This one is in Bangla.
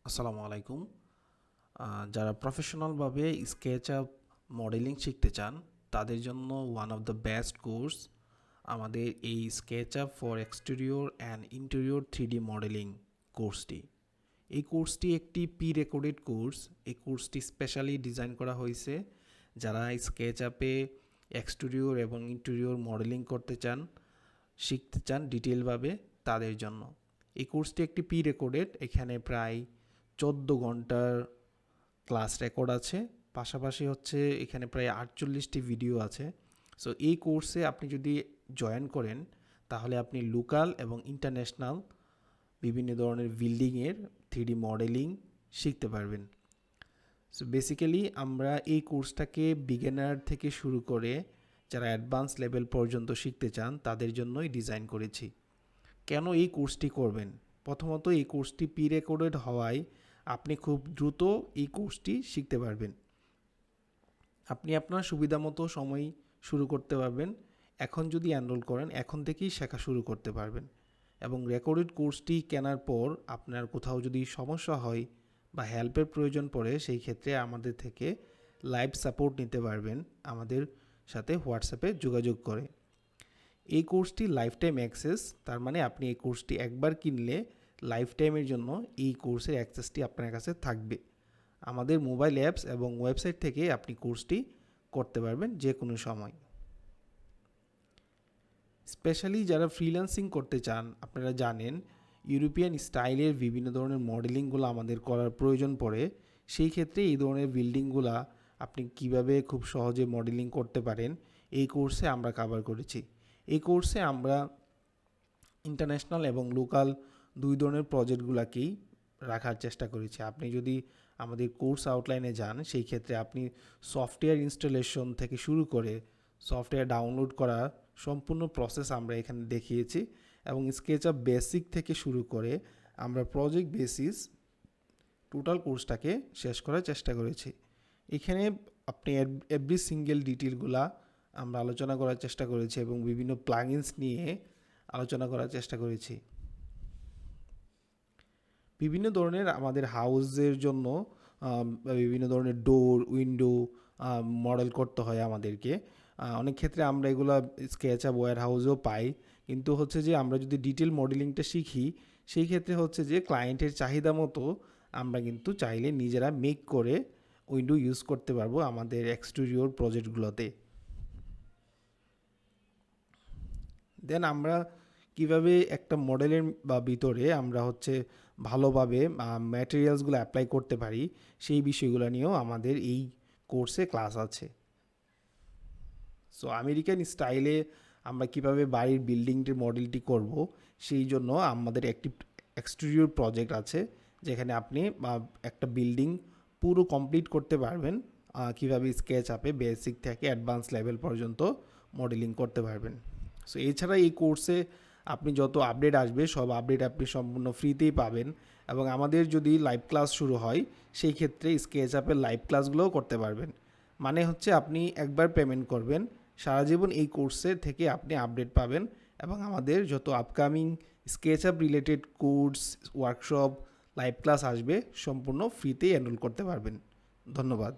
আসসালামু আলাইকুম। যারা প্রফেশনালভাবে স্কেচআপ মডেলিং শিখতে চান তাদের জন্য one of the best course আমাদের এই SketchUp for exterior and interior 3D modelling কোর্সটি। এই কোর্সটি একটি প্রি রেকর্ডেড কোর্স। এই কোর্সটি স্পেশালি ডিজাইন করা হয়েছে যারা স্কেচআপে এক্সটেরিয়র এবং ইন্টেরিয়র মডেলিং করতে চান, শিখতে চান ডিটেলভাবে তাদের জন্য। এই কোর্সটি একটি প্রি রেকর্ডেড, এখানে প্রায় 14 ঘন্টার ক্লাস রেকর্ড আছে, পাশাপাশি হচ্ছে এখানে প্রায় 48টি ভিডিও আছে। সো এই কোর্সে আপনি যদি জয়েন করেন তাহলে আপনি লোকাল এবং ইন্টারন্যাশনাল বিভিন্ন ধরনের বিল্ডিংয়ের 3D মডেলিং শিখতে পারবেন। সো বেসিক্যালি আমরা এই কোর্সটাকে বিগিনার থেকে শুরু করে যারা অ্যাডভান্স লেভেল পর্যন্ত শিখতে চান তাদের জন্যই ডিজাইন করেছি। কেন এই কোর্সটি করবেন? প্রথমত এই কোর্সটি প্রি রেকর্ডেড হওয়ায় আপনি খুব দ্রুত এই কোর্সটি শিখতে পারবেন। আপনি আপনার সুবিধা মতো সময় শুরু করতে পারবেন। এখন যদি এনরোল করেন এখন থেকেই শেখা শুরু করতে পারবেন। এবং রেকর্ডেড কোর্সটি কেনার পর আপনার কোথাও যদি সমস্যা হয় বা হেল্পের প্রয়োজন পড়ে সেই ক্ষেত্রে আমাদের থেকে লাইভ সাপোর্ট নিতে পারবেন আমাদের সাথে হোয়াটসঅ্যাপে যোগাযোগ করে। এই কোর্সটি লাইফ টাইম অ্যাক্সেস, তার মানে আপনি এই কোর্সটি একবার কিনলে লাইফ টাইমের জন্য এই কোর্সের অ্যাক্সেসটি আপনার কাছে থাকবে। আমাদের মোবাইল অ্যাপস এবং ওয়েবসাইট থেকে আপনি কোর্সটি করতে পারবেন যে কোনো সময়। স্পেশালি যারা ফ্রিল্যান্সিং করতে চান, আপনারা জানেন ইউরোপিয়ান স্টাইলের বিভিন্ন ধরনের মডেলিংগুলো আমাদের করার প্রয়োজন পড়ে। সেই ক্ষেত্রে এই ধরনের বিল্ডিংগুলো আপনি কিভাবে খুব সহজে মডেলিং করতে পারেন এই কোর্সে আমরা কভার করেছি। এই কোর্সে আমরা ইন্টারন্যাশনাল এবং লোকাল দুই ধরনের প্রজেক্টগুলোকেই রাখার চেষ্টা করেছি। আপনি যদি আমাদের কোর্স আউটলাইনে যান সেই ক্ষেত্রে আপনি সফটওয়্যার ইনস্টলেশন থেকে শুরু করে সফটওয়্যার ডাউনলোড করা সম্পূর্ণ প্রসেস আমরা এখানে দেখিয়েছি এবং স্কেচআপ বেসিক থেকে শুরু করে আমরা প্রজেক্ট বেসিস টোটাল কোর্সটাকে শেষ করার চেষ্টা করেছি। এখানে আপনি এভরি সিঙ্গেল ডিটেলগুলা আমরা আলোচনা করার চেষ্টা করেছি এবং বিভিন্ন প্লাগইনস নিয়ে আলোচনা করার চেষ্টা করেছি। বিভিন্ন ধরনের আমাদের হাউসের জন্য বিভিন্ন ধরনের ডোর, উইন্ডো মডেল করতে হয় আমাদেরকে। অনেক ক্ষেত্রে আমরা এগুলো স্কেচআপ ওয়্যার হাউসেও পাই, কিন্তু হচ্ছে যে আমরা যদি ডিটেল মডেলিংটা শিখি সেই ক্ষেত্রে হচ্ছে যে ক্লায়েন্টের চাহিদা মতো আমরা কিন্তু চাইলে নিজেরা মেক করে উইন্ডো ইউজ করতে পারবো আমাদের এক্সটেরিয়র প্রজেক্টগুলোতে। দেন আমরা কিভাবে একটা মডেলের ভিতরে আমরা হচ্ছে ভালোভাবে ম্যাটেরিয়ালসগুলো অ্যাপ্লাই করতে পারি সেই বিষয়গুলো নিয়েও আমাদের এই কোর্সে ক্লাস আছে। সো আমেরিকান স্টাইলে আমরা কিভাবে বাড়ির বিল্ডিংটির মডেলটি করব সেই জন্য আমাদের একটি এক্সটেরিয়র প্রজেক্ট আছে যেখানে আপনি একটা বিল্ডিং পুরো কমপ্লিট করতে পারবেন। কিভাবে স্কেচ আপে বেসিক থেকে অ্যাডভান্স লেভেল পর্যন্ত মডেলিং করতে পারবেন। সো এছাড়া এই কোর্সে আপনি যত আপডেট আসবে সব আপডেট আপনি সম্পূর্ণ ফ্রিতেই পাবেন এবং আমাদের যদি লাইভ ক্লাস শুরু হয় সেই ক্ষেত্রে স্কেচ আপের লাইভ ক্লাসগুলোও করতে পারবেন। মানে হচ্ছে আপনি একবার পেমেন্ট করবেন, সারা জীবন এই কোর্সের থেকে আপনি আপডেট পাবেন এবং আমাদের যত upcoming SketchUp related course, workshop, live class আসবে সম্পূর্ণ ফ্রিতেই এনরোল করতে পারবেন। ধন্যবাদ।